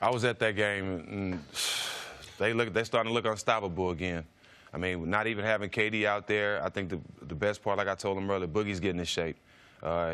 I was at that game, and they're starting to look unstoppable again. I mean, not even having KD out there, I think the best part, like I told him earlier, Boogie's getting in shape.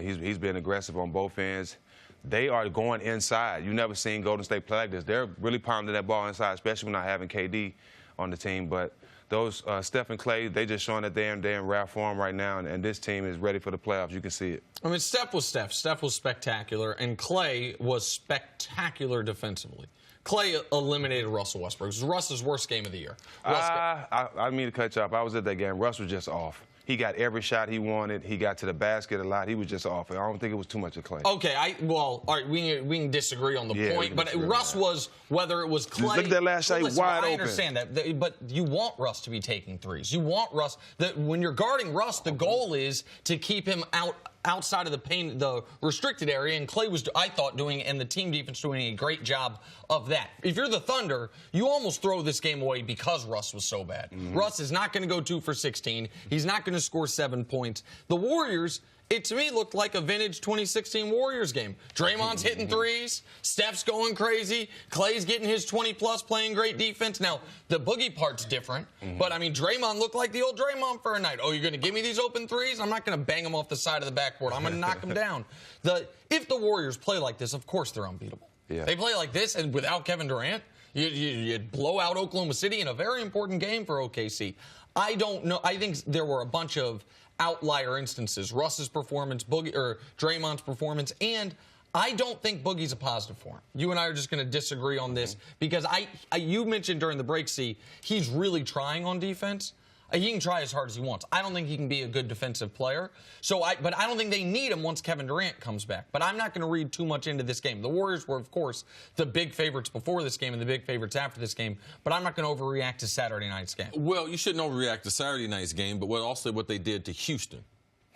He's been aggressive on both ends. They are going inside. You've never seen Golden State play like this. They're really pounding that ball inside, especially when not having KD on the team. But those Steph and Clay, they just showing that they're in rare form right now, and this team is ready for the playoffs. You can see it. I mean, Steph was Steph. Steph was spectacular, and Clay was spectacular defensively. Clay eliminated Russell Westbrook. It was Russ's worst game of the year. I mean to cut you off. I was at that game. Russ was just off. He got every shot he wanted. He got to the basket a lot. He was just off. I don't think it was too much of Clay. Okay, all right, we can disagree on the point, but Russ was, whether it was Clay. Look at that last shot, wide open. I understand that, but you want Russ to be taking threes. You want Russ. When you're guarding Russ, the goal is to keep him outside of the paint, the restricted area, and Clay was, I thought, doing, and the team defense doing a great job of that. If you're the Thunder, you almost throw this game away because Russ was so bad. Russ is not going to go 2 for 16. He's not going to score 7 points. The Warriors, it to me looked like a vintage 2016 Warriors game. Draymond's hitting threes. Steph's going crazy. Clay's getting his 20-plus, playing great defense. Now, the Boogie part's different, but, I mean, Draymond looked like the old Draymond for a night. Oh, you're going to give me these open threes? I'm not going to bang them off the side of the backboard. I'm going to knock them down. If the Warriors play like this, of course they're unbeatable. Yeah. They play like this, and without Kevin Durant, you'd blow out Oklahoma City in a very important game for OKC. I don't know. I think there were a bunch of outlier instances. Russ's performance, Draymond's performance, and I don't think Boogie's a positive for him. You and I are just going to disagree on this because you mentioned during the break, he's really trying on defense. He can try as hard as he wants. I don't think he can be a good defensive player. But I don't think they need him once Kevin Durant comes back. But I'm not going to read too much into this game. The Warriors were, of course, the big favorites before this game and the big favorites after this game. But I'm not going to overreact to Saturday night's game. Well, you shouldn't overreact to Saturday night's game, but what they did to Houston.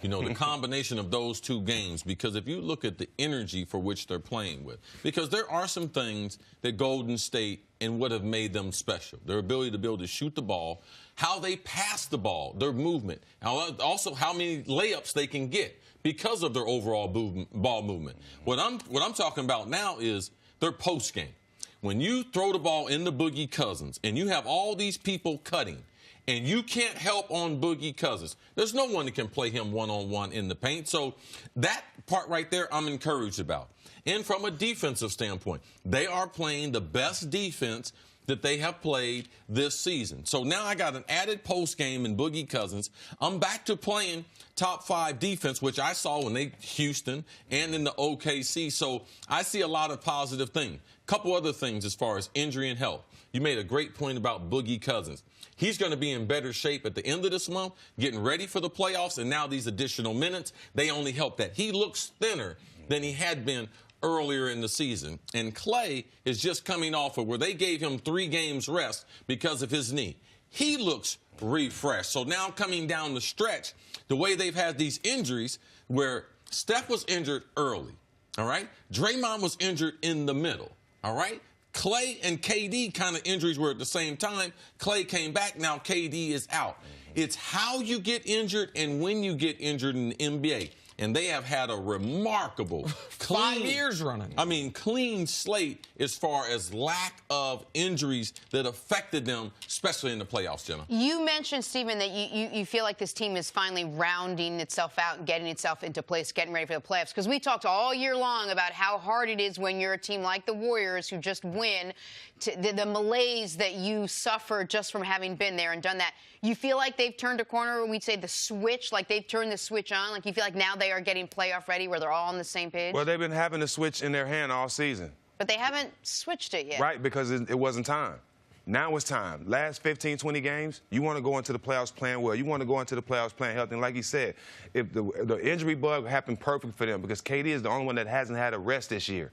You know, the combination of those two games, because if you look at the energy for which they're playing with, because there are some things that Golden State and would have made them special. Their ability to be able to shoot the ball, how they pass the ball, their movement, also how many layups they can get because of their overall ball movement. What I'm talking about now is their post game. When you throw the ball into Boogie Cousins and you have all these people cutting, and you can't help on Boogie Cousins. There's no one that can play him one-on-one in the paint. So that part right there I'm encouraged about. And from a defensive standpoint, they are playing the best defense that they have played this season. So now I got an added post game in Boogie Cousins. I'm back to playing top 5 defense, which I saw when they Houston and in the OKC. So I see a lot of positive things. Couple other things as far as injury and health. You made a great point about Boogie Cousins. He's going to be in better shape at the end of this month, getting ready for the playoffs, and now these additional minutes, they only help that. He looks thinner than he had been earlier in the season. And Clay is just coming off of where they gave him 3 games rest because of his knee. He looks refreshed. So now coming down the stretch, the way they've had these injuries where Steph was injured early, all right? Draymond was injured in the middle, all right? Clay and KD kind of injuries were at the same time. Clay came back. Now KD is out. It's how you get injured and when you get injured in the NBA. And they have had a remarkable, clean, 5 years running. I mean, clean slate as far as lack of injuries that affected them, especially in the playoffs, Jenna. You mentioned, Stephen, that you feel like this team is finally rounding itself out and getting itself into place, getting ready for the playoffs. Because we talked all year long about how hard it is when you're a team like the Warriors who just win, the malaise that you suffer just from having been there and done that. You feel like they've turned a corner when we say the switch, like they've turned the switch on? Like you feel like now they are getting playoff ready where they're all on the same page? Well, they've been having the switch in their hand all season. But they haven't switched it yet. Right, because it wasn't time. Now it's time. Last 15, 20 games, you want to go into the playoffs playing well. You want to go into the playoffs playing healthy. And like he said, if the injury bug happened perfect for them because KD is the only one that hasn't had a rest this year.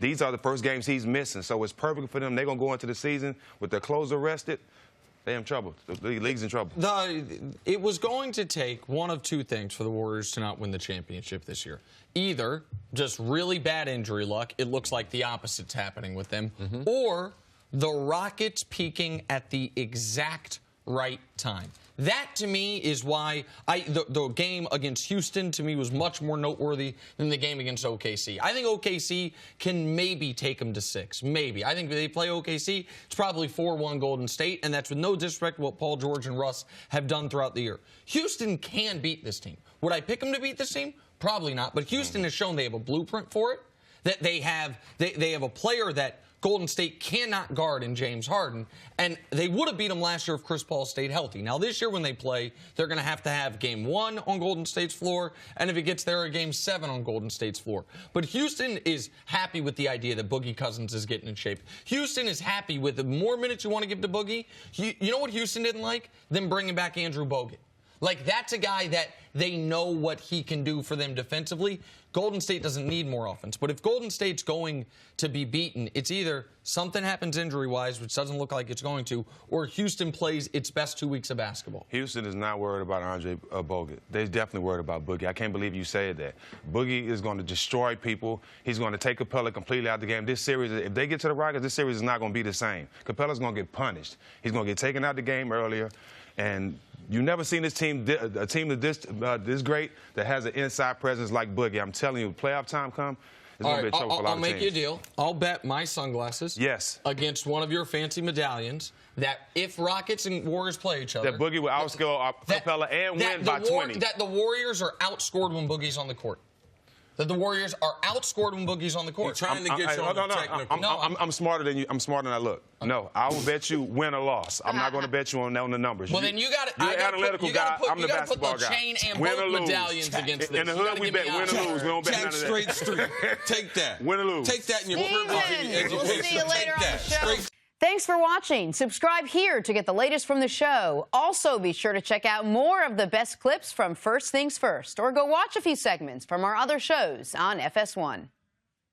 These are the first games he's missing, so it's perfect for them. They're going to go into the season with their closer rested. They're in trouble. The league's in trouble. It was going to take one of 2 things for the Warriors to not win the championship this year. Either just really bad injury luck, it looks like the opposite's happening with them, or the Rockets peaking at the exact right time. That, to me, is why the game against Houston, to me, was much more noteworthy than the game against OKC. I think OKC can maybe take them to 6. Maybe. I think if they play OKC, it's probably 4-1 Golden State, and that's with no disrespect to what Paul George and Russ have done throughout the year. Houston can beat this team. Would I pick them to beat this team? Probably not. But Houston has shown they have a blueprint for it, that they have a player that Golden State cannot guard in James Harden, and they would have beat them last year if Chris Paul stayed healthy. Now, this year when they play, they're going to have Game 1 on Golden State's floor, and if it gets there, a Game 7 on Golden State's floor. But Houston is happy with the idea that Boogie Cousins is getting in shape. Houston is happy with the more minutes you want to give to Boogie. You know what Houston didn't like? Them bringing back Andrew Bogut. Like, that's a guy that they know what he can do for them defensively. Golden State doesn't need more offense. But if Golden State's going to be beaten, it's either something happens injury-wise, which doesn't look like it's going to, or Houston plays its best 2 weeks of basketball. Houston is not worried about Andre Bogut. They're definitely worried about Boogie. I can't believe you said that. Boogie is going to destroy people. He's going to take Capella completely out of the game. This series, if they get to the Rockets, this series is not going to be the same. Capella's going to get punished. He's going to get taken out of the game earlier. And you've never seen this team, a team this great that has an inside presence like Boogie. I'm telling you, playoff time come, it's going to be a trouble for a lot of I'll make teams. you a deal. I'll bet my sunglasses against one of your fancy medallions that if Rockets and Warriors play each other, that Boogie will outscore Capella and win by 20. That the Warriors are outscored when Boogie's on the court. That the Warriors are outscored when Boogie's on the court. You're trying to get you on the technical. I'm smarter than you. I'm smarter than I look. No, I will bet you win or loss. I'm not going to bet you on the numbers. Well, then you got to. You're an analytical guy. I'm the basketball guy. Chain and win both or lose. medallions against this. In the hood, we bet win or lose. We don't bet none of that. Straight street. Take that. Win or lose. Take that in your privilege education. We'll see you later on the show. Straight. Thanks for watching. Subscribe here to get the latest from the show. Also, be sure to check out more of the best clips from First Things First, or go watch a few segments from our other shows on FS1.